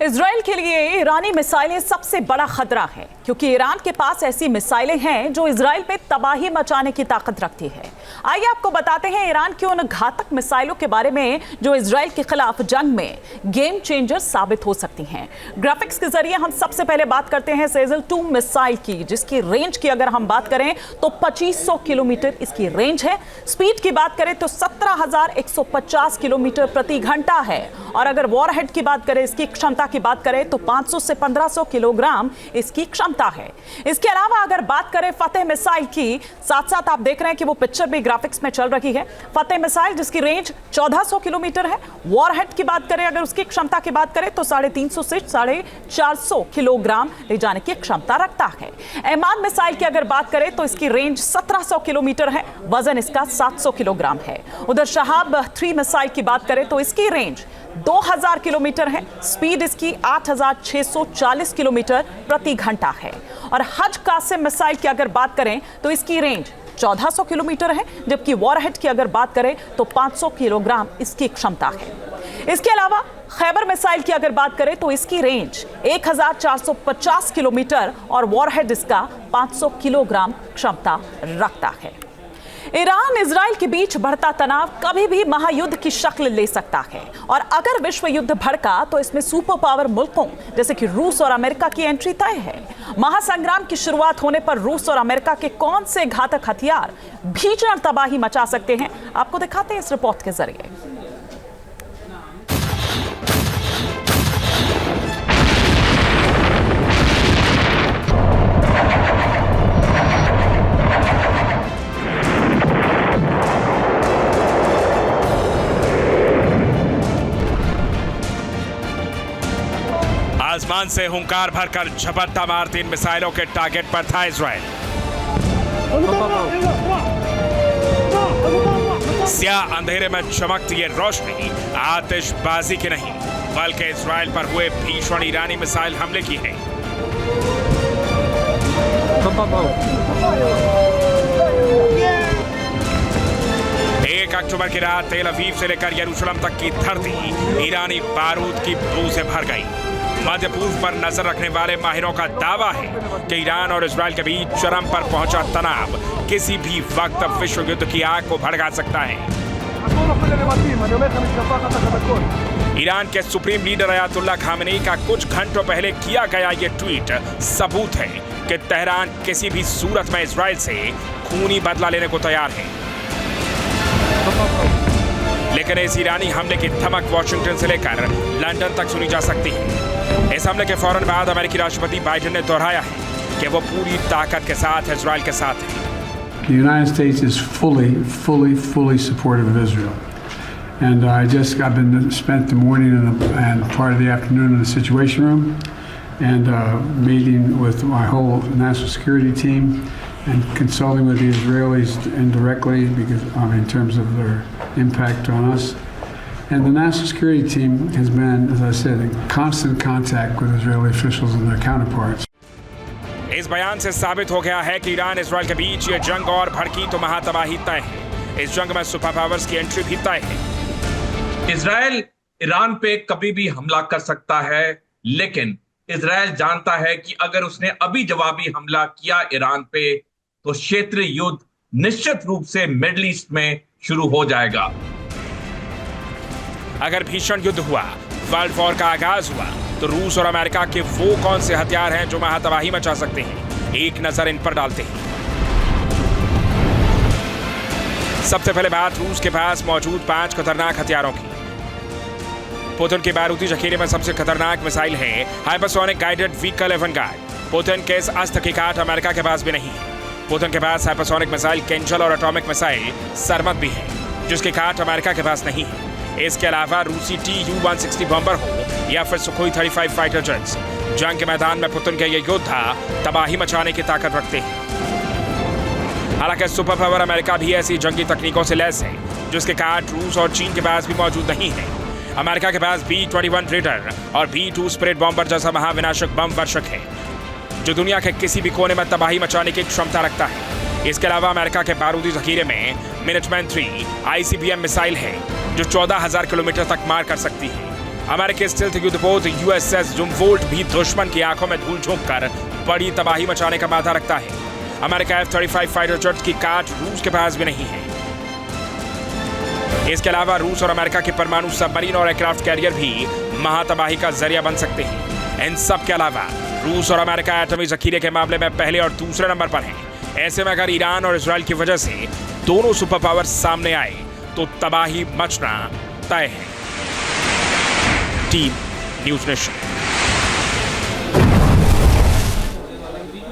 Israel के लिए ईरानी मिसाइलें सबसे बड़ा खतरा है, क्योंकि ईरान के पास ऐसी मिसाइलें हैं जो इजराइल में तबाही मचाने की ताकत रखती है। आइए आपको बताते हैं ईरान की उन घातक मिसाइलों के बारे में जो इजराइल के खिलाफ जंग में गेम चेंजर साबित हो सकती हैं। ग्राफिक्स के जरिए हम सबसे पहले बात करते हैं सेजल 2 मिसाइल की, जिसकी रेंज की अगर हम बात करें तो 2500 किलोमीटर इसकी रेंज है। स्पीड की बात करें तो 17,150 किलोमीटर प्रति घंटा है, और अगर वॉरहेड की बात करें, इसकी क्षमता की बात करें तो 500 से 1500 किलोग्राम इसकी क्षमता है। इसके अलावा अगर बात करें फतेह मिसाइल की, साथ साथ आप देख रहे हैं कि वो पिक्चर भी ग्राफिक्स में चल रही है। फतेह मिसाइल जिसकी रेंज 1400 किलोमीटर है। वॉरहेड की बात करें, अगर उसकी क्षमता की बात करें तो 350 से 450 किलोग्राम ले जाने की क्षमता रखता है। एमान मिसाइल की अगर बात करें तो इसकी रेंज 1700 किलोमीटर है, वजन इसका 700 किलोग्राम है। उधर शहाब 3 मिसाइल की बात करें तो इसकी रेंज 2000 किलोमीटर है, स्पीड इसकी 8640 किलोमीटर प्रति घंटा है। और हज कासिम मिसाइल की अगर बात करें तो इसकी रेंज 1400 किलोमीटर है, जबकि वॉरहेड की अगर बात करें तो 500 किलोग्राम इसकी क्षमता है। इसके अलावा खैबर मिसाइल की अगर बात करें तो इसकी रेंज 1450 किलोमीटर और वॉरहेड इसका 500 किलोग्राम क्षमता रखता है। ईरान इजराइल के बीच बढ़ता तनाव कभी भी महायुद्ध की शक्ल ले सकता है, और अगर विश्व युद्ध भड़का तो इसमें सुपर पावर मुल्कों जैसे कि रूस और अमेरिका की एंट्री तय है। महासंग्राम की शुरुआत होने पर रूस और अमेरिका के कौन से घातक हथियार भीषण तबाही मचा सकते हैं, आपको दिखाते हैं इस रिपोर्ट के जरिए। आसमान से हुंकार भरकर झपट्टा मार 3 मिसाइलों के टारगेट पर था इजराइल। स्याह अंधेरे में चमकती ये रोशनी आतिशबाजी की नहीं, बल्कि इजराइल पर हुए भीषण ईरानी मिसाइल हमले की है। एक अक्टूबर की रात तेल अवीव से लेकर यरूशलेम तक की धरती ईरानी बारूद की बू से भर गई। मध्य पूर्व पर नजर रखने वाले माहिरों का दावा है कि ईरान और इजराइल के बीच चरम पर पहुंचा तनाव किसी भी वक्त विश्व युद्ध की आग को भड़का सकता है। ईरान के सुप्रीम लीडर अयातुल्लाह खामेनी का कुछ घंटों पहले किया गया ये ट्वीट सबूत है कि तेहरान किसी भी सूरत में इजराइल से खूनी बदला लेने को तैयार है। लेकिन इस ईरानी हमले की धमक वाशिंगटन से लेकर लंदन तक सुनी जा सकती है। इस हमले के फौरन बाद अमेरिकी राष्ट्रपति बाइडेन ने दोहराया है कि वो पूरी ताकत के साथ इजराइल के साथ है। The United States is fully supportive of Israel, and I've been spent the morning and part of the afternoon in the Situation Room, and meeting with my whole national security team and consulting with the Israelis indirectly because in terms of their impact on us. And the national security team has been, as I said, in constant contact with Israeli officials and their counterparts. इस बयान से साबित हो गया है कि Iran Israel के बीच ये जंग और भड़की तो महातबाही तय है। इस जंग में सुपर पावर्स की एंट्री भी तय है। इजराइल ईरान पे कभी भी हमला कर सकता है, लेकिन इजराइल जानता है कि अगर उसने अभी जवाबी हमला किया ईरान पे तो क्षेत्रीय युद्ध निश्चित रूप से मिडिल ईस्ट में शुरू हो जाएगा। अगर भीषण युद्ध हुआ, वर्ल्ड वॉर का आगाज हुआ, तो रूस और अमेरिका के वो कौन से हथियार हैं जो महातबाही मचा सकते हैं, एक नजर इन पर डालते हैं। सबसे पहले बात रूस के पास मौजूद 5 खतरनाक हथियारों की। पुतिन के बारूदी जखीरे में सबसे खतरनाक मिसाइल है hypersonic guided vehicle avant-garde. Putin के इस अस्त्र की काट अमेरिका के पास भी नहीं है। पुतिन के पास हाइपरसोनिक मिसाइल केंजल और एटॉमिक मिसाइल सरमत भी है, जिसकी काट अमेरिका के पास नहीं है। इसके अलावा रूसी Tu-160 बम्बर हो या फिर सुखोई 35 फाइटर जेट्स, जंग के मैदान में पुतिन के ये योद्धा तबाही मचाने की ताकत रखते हैं। हालांकि सुपर पावर अमेरिका भी ऐसी जंगी तकनीकों से लैस है जिसके काट रूस और चीन के पास भी मौजूद नहीं है। अमेरिका के पास B-21 रेडर और B-2 स्प्रेड बॉम्बर जैसा महाविनाशक बम वर्षक है, जो दुनिया के किसी भी कोने में तबाही मचाने की क्षमता रखता है। इसके अलावा अमेरिका के बारूदी जखीरे में मिनटमैन 3 ICBM मिसाइल है, जो 14,000 किलोमीटर तक मार कर सकती है। अमेरिकी स्टेल्थ युद्धपोत यूएसएस जुमवोल्ट भी दुश्मन की आंखों में धूल झोंककर बड़ी तबाही मचाने का वादा रखता है। अमेरिका F-35 फाइटर जेट की काट रूस के पास भी नहीं है। इसके अलावा रूस और अमेरिका के परमाणु सबमरीन और एयरक्राफ्ट कैरियर भी महातबाही का जरिया बन सकते हैं। इन सब के अलावा रूस और अमेरिका एटमी जखीरे के मामले में पहले और दूसरे नंबर पर हैं। ऐसे में अगर ईरान और इजराइल की वजह से दोनों सुपर पावर सामने आए तो तबाही मचना तय है। Team news nation.